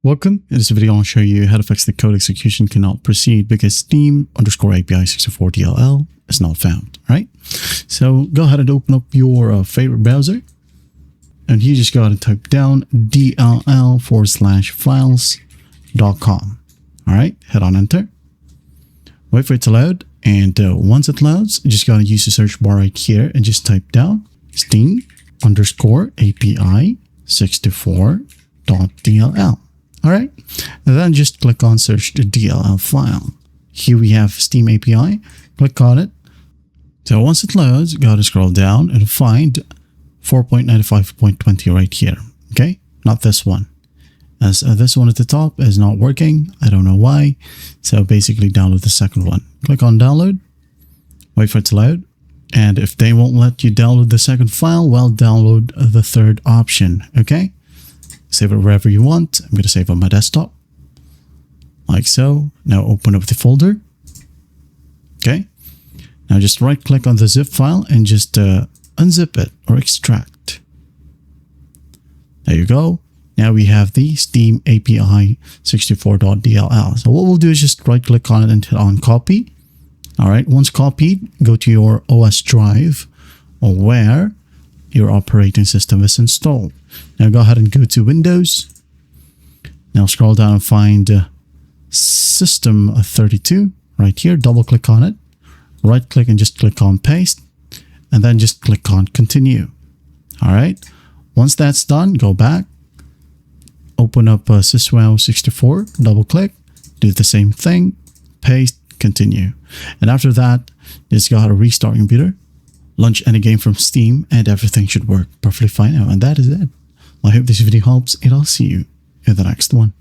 Welcome. In this video, I'll show you how to fix the code execution cannot proceed because Steam_API64DLL is not found, right? So go ahead and open up your favorite browser. And you just got to type down dll/files.com. All right, hit on enter. Wait for it to load. And once it loads, you just got to use the search bar right here and just type down Steam_API64.dll. All right, and then just click on search the DLL file. Here we have Steam API. Click on it. So once it loads, you got to scroll down and find 4.95.20 right here. Okay, not this one, as this one at the top is not working. I don't know why. So basically download the second one. Click on download. Wait for it to load. And if they won't let you download the second file, well, download the third option. Okay. Save it wherever you want. I'm going to save on my desktop. Like so. Now open up the folder. Okay. Now just right click on the zip file and just unzip it or extract. There you go. Now we have the Steam API 64.dll. So what we'll do is just right click on it and hit on copy. All right. Once copied, go to your OS drive or where your operating system is installed. Now go ahead and go to Windows. Now scroll down and find System 32 right here. Double click on it. Right click and just click on paste. And then just click on continue. All right. Once that's done, go back. Open up Syswow64. Double click. Do the same thing. Paste. Continue. And after that, just go ahead and restart your computer. Launch any game from Steam and everything should work perfectly fine now. And that is it. I hope this video helps and I'll see you in the next one.